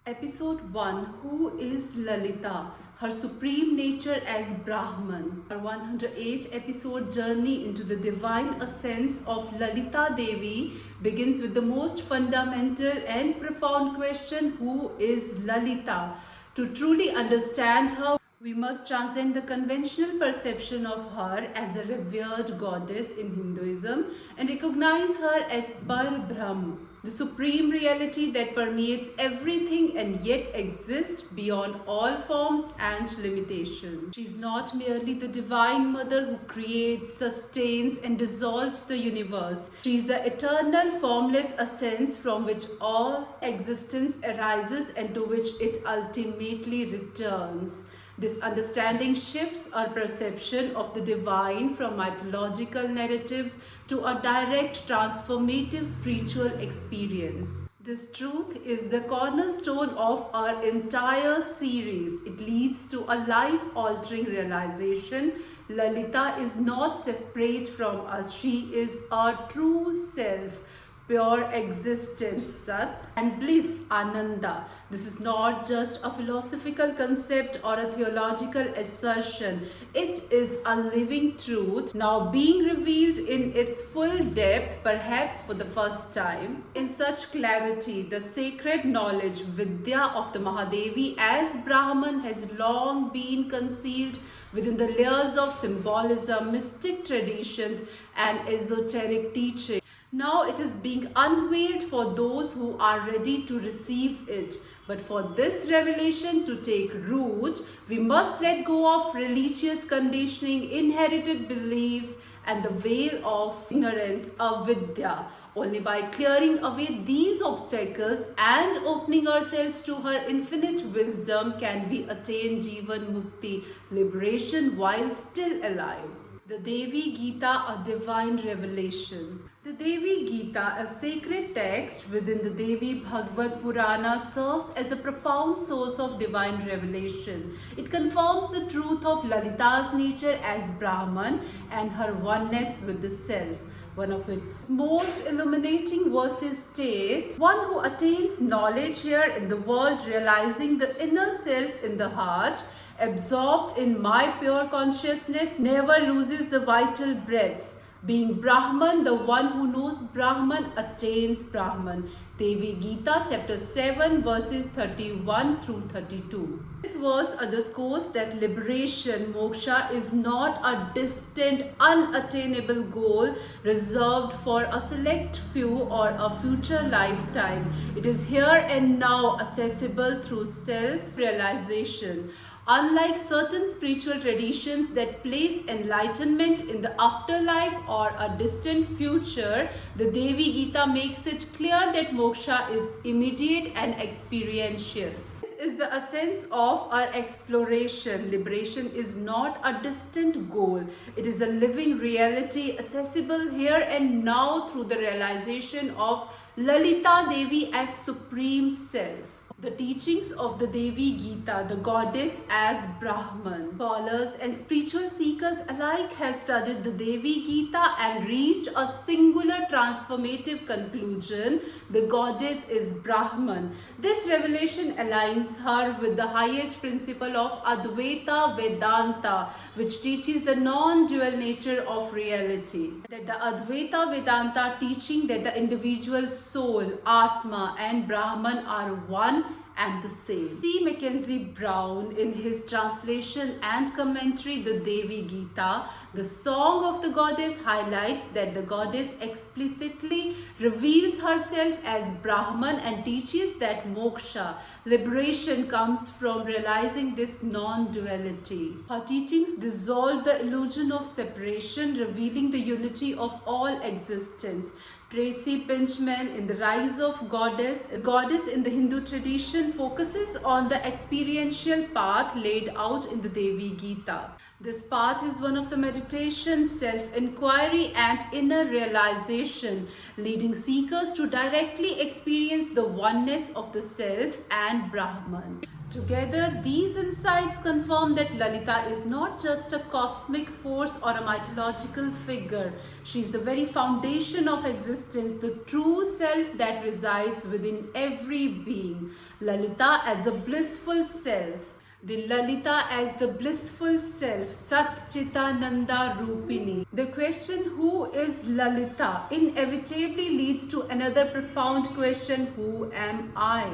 Episode 1. Who is Lalita? Her supreme nature as Brahman. Our 108th episode journey into the divine essence of Lalita Devi begins with the most fundamental and profound question: who is Lalita? To truly understand her, we must transcend the conventional perception of her as a revered goddess in Hinduism and recognize her as Para Brahman, the supreme reality that permeates everything and yet exists beyond all forms and limitations. She is not merely the divine mother who creates, sustains, and dissolves the universe. She is the eternal formless essence from which all existence arises and to which it ultimately returns. This understanding shifts our perception of the divine from mythological narratives to a direct transformative spiritual experience. This truth is the cornerstone of our entire series. It leads to a life-altering realization. Lalita is not separate from us. She is our true self, pure existence, Sat, and bliss, Ananda. This is not just a philosophical concept or a theological assertion. It is a living truth, now being revealed in its full depth, perhaps for the first time. In such clarity, the sacred knowledge, Vidya of the Mahadevi as Brahman has long been concealed within the layers of symbolism, mystic traditions, and esoteric teaching. Now it is being unveiled for those who are ready to receive it. But for this revelation to take root, we must let go of religious conditioning, inherited beliefs, and the veil of ignorance, avidya. Only by clearing away these obstacles and opening ourselves to her infinite wisdom can we attain Jivan Mukti, liberation while still alive. The Devi Gita, a divine revelation. The Devi Gita, a sacred text within the Devi Bhagavad Purana, serves as a profound source of divine revelation. It confirms the truth of Lalita's nature as Brahman and her oneness with the self. One of its most illuminating verses states, "One who attains knowledge here in the world, realizing the inner self in the heart, absorbed in my pure consciousness, never loses the vital breaths. Being Brahman, the one who knows Brahman attains Brahman." Devi Gita chapter 7 verses 31 through 32. This verse underscores that liberation, moksha, is not a distant, unattainable goal reserved for a select few or a future lifetime. It is here and now, accessible through self-realization. Unlike certain spiritual traditions that place enlightenment in the afterlife or a distant future, the Devi Gita makes it clear that moksha is immediate and experiential. This is the essence of our exploration. Liberation is not a distant goal. It is a living reality accessible here and now through the realization of Lalita Devi as Supreme Self. The teachings of the Devi Gita, the goddess as Brahman. Scholars and spiritual seekers alike have studied the Devi Gita and reached a singular transformative conclusion: the goddess is Brahman. This revelation aligns her with the highest principle of Advaita Vedanta, which teaches the non-dual nature of reality. That the Advaita Vedanta teaching that the individual soul, Atma, and Brahman are one and the same. C. Mackenzie Brown, in his translation and commentary, The Devi Gita, the Song of the Goddess, highlights that the goddess explicitly reveals herself as Brahman and teaches that moksha, liberation, comes from realizing this non-duality. Her teachings dissolve the illusion of separation, revealing the unity of all existence. Tracy Pinchman, in The Rise of Goddess, a goddess in the Hindu tradition, focuses on the experiential path laid out in the Devi Gita. This path is one of the meditation, self-inquiry, and inner realization, leading seekers to directly experience the oneness of the self and Brahman. Together, these insights confirm that Lalita is not just a cosmic force or a mythological figure. She is the very foundation of existence existence, the true self that resides within every being. Lalita as a blissful self. The Lalita as the blissful self, Sat Chitananda Rupini. The question, who is Lalita, inevitably leads to another profound question, who am I?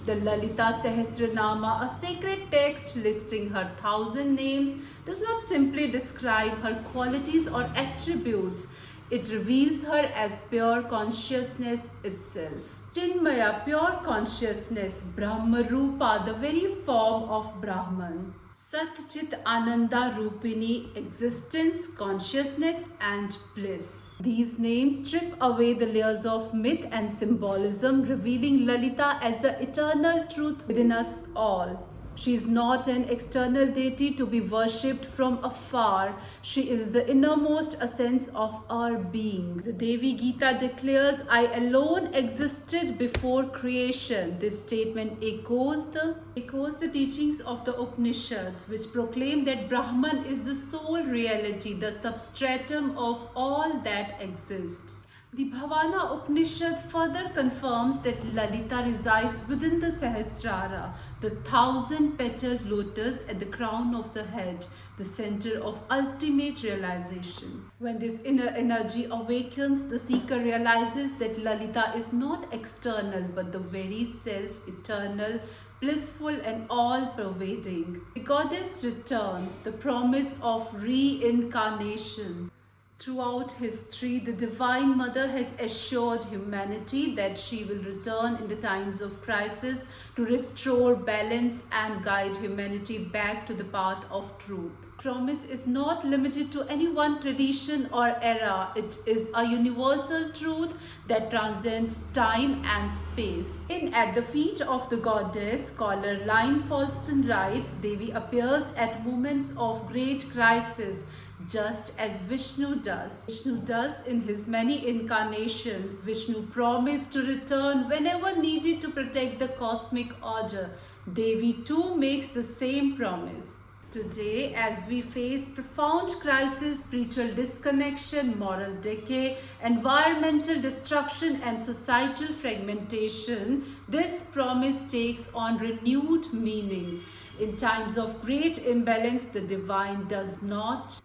The Lalita Sahasranama, a sacred text listing her 1,000 names, does not simply describe her qualities or attributes. It reveals her as pure consciousness itself. Chinmaya, pure consciousness, Brahma Rupa, the very form of Brahman. Sat Chit Ananda Rupini, existence, consciousness and bliss. These names strip away the layers of myth and symbolism, revealing Lalita as the eternal truth within us all. She is not an external deity to be worshipped from afar. She is the innermost essence of our being. The Devi Gita declares, I alone existed before creation. This statement echoes the teachings of the Upanishads, which proclaim that Brahman is the sole reality, the substratum of all that exists. The Bhavana Upanishad further confirms that Lalita resides within the Sahasrara, the 1,000-petaled lotus at the crown of the head, the center of ultimate realization. When this inner energy awakens, the seeker realizes that Lalita is not external but the very self, eternal, blissful and all-pervading. The goddess returns, the promise of reincarnation. Throughout history, the Divine Mother has assured humanity that she will return in the times of crisis to restore balance and guide humanity back to the path of truth. Promise is not limited to any one tradition or era. It is a universal truth that transcends time and space. At the feet of the goddess, scholar Lynn Falston writes, Devi appears at moments of great crisis, just as Vishnu does. Vishnu does in his many incarnations. Vishnu promised to return whenever needed to protect the cosmic order. Devi too makes the same promise. Today, as we face profound crisis, spiritual disconnection, moral decay, environmental destruction and societal fragmentation, this promise takes on renewed meaning. In times of great imbalance, the divine does not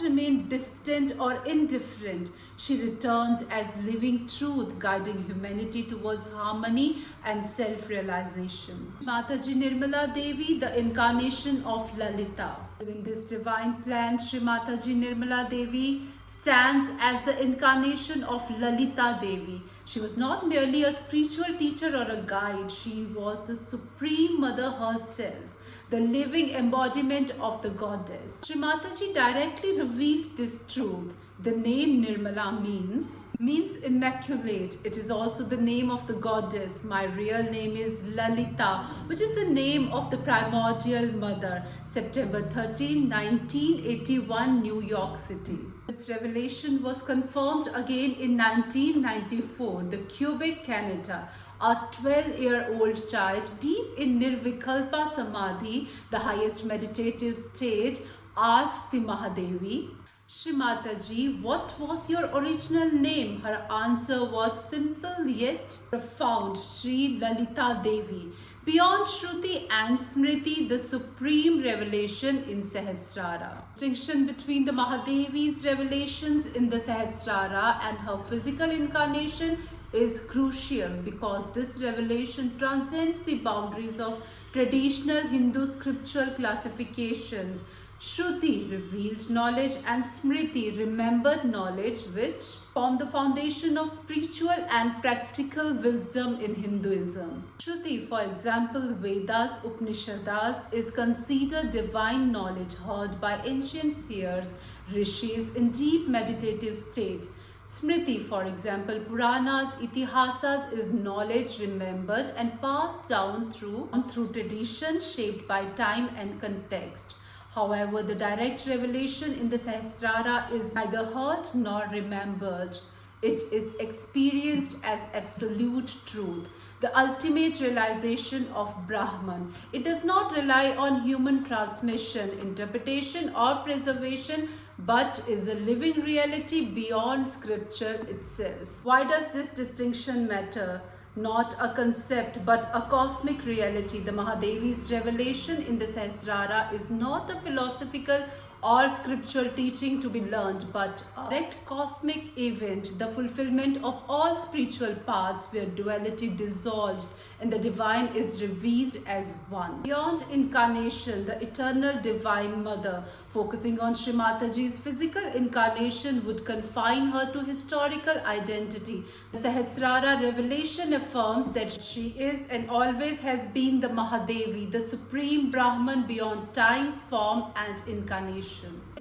remain distant or indifferent. She returns as living truth, guiding humanity towards harmony and self-realization. Mataji Nirmala Devi, the incarnation of Lalita. Within this divine plan, Sri Mataji Nirmala Devi stands as the incarnation of Lalita Devi. She was not merely a spiritual teacher or a guide. She was the Supreme Mother herself, the living embodiment of the goddess. Sri Mataji directly revealed this truth. The name Nirmala means immaculate. It is also the name of the goddess. My real name is Lalita, which is the name of the primordial mother. September 13, 1981, New York City. This revelation was confirmed again in 1994, the Quebec, Canada. A 12-year-old child, deep in Nirvikalpa Samadhi, the highest meditative state, asked the Mahadevi, Shri Mataji, what was your original name? Her answer was simple yet profound, Shri Lalita Devi. Beyond Shruti and Smriti, the supreme revelation in Sahasrara. Distinction between the Mahadevi's revelations in the Sahasrara and her physical incarnation is crucial because this revelation transcends the boundaries of traditional Hindu scriptural classifications. Shruti, revealed knowledge, and Smriti, remembered knowledge, which form the foundation of spiritual and practical wisdom in Hinduism. Shruti, for example, Vedas, Upanishads, is considered divine knowledge heard by ancient seers, rishis in deep meditative states. Smriti, for example, Puranas, Itihasas, is knowledge remembered and passed down through tradition shaped by time and context. However, the direct revelation in the Sahasrara is neither heard nor remembered. It is experienced as absolute truth. the ultimate realization of Brahman. It does not rely on human transmission, interpretation, or preservation, but is a living reality beyond scripture itself. Why does this distinction matter? Not a concept, but a cosmic reality. The Mahadevi's revelation in the Sahasrara is not a philosophical or scriptural teaching to be learned, but a direct cosmic event, the fulfillment of all spiritual paths where duality dissolves and the divine is revealed as one. Beyond incarnation, the eternal divine mother, focusing on Shri Mataji's physical incarnation, would confine her to historical identity. The Sahasrara revelation affirms that she is and always has been the Mahadevi, the supreme Brahman beyond time, form and incarnation.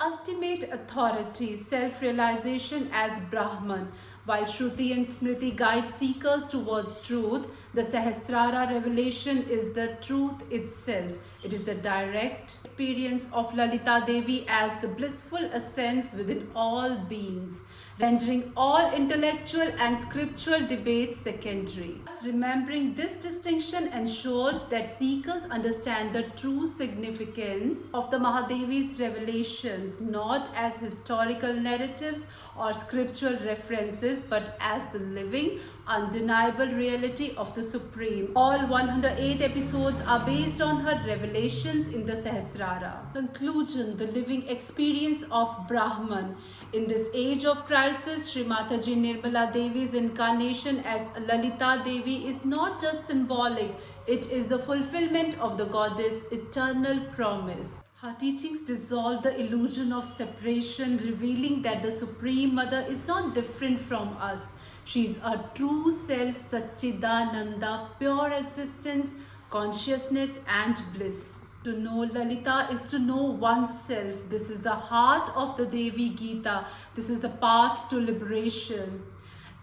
Ultimate authority, self-realization as Brahman. While Shruti and Smriti guide seekers towards truth, the Sahasrara revelation is the truth itself. It is the direct experience of Lalita Devi as the blissful essence within all beings, rendering all intellectual and scriptural debates secondary. Remembering this distinction ensures that seekers understand the true significance of the Mahadevi's revelations, not as historical narratives or scriptural references, but as the living, undeniable reality of the Supreme. All 108 episodes are based on her revelations in the Sahasrara. Conclusion: the living experience of Brahman. In this age of crisis, Shri Mataji Nirmala Devi's incarnation as Lalita Devi is not just symbolic, it is the fulfillment of the goddess' eternal promise. Her teachings dissolve the illusion of separation, revealing that the Supreme Mother is not different from us. She is a true self, Satchidananda, pure existence, consciousness and bliss. To know Lalita is to know oneself. This is the heart of the Devi Gita. This is the path to liberation.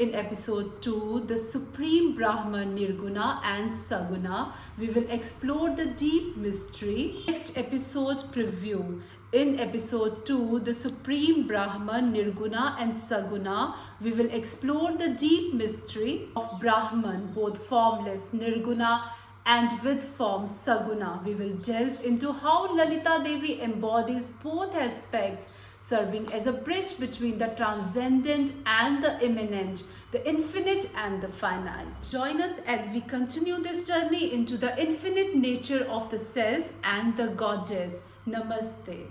In episode 2, the Supreme Brahman, Nirguna and Saguna, we will explore the deep mystery. Next episode preview. In episode 2, the Supreme Brahman, Nirguna and Saguna, we will explore the deep mystery of Brahman, both formless, Nirguna, and with form, Saguna. We will delve into how Lalita Devi embodies both aspects, serving as a bridge between the transcendent and the immanent, the infinite and the finite. Join us as we continue this journey into the infinite nature of the self and the goddess. Namaste.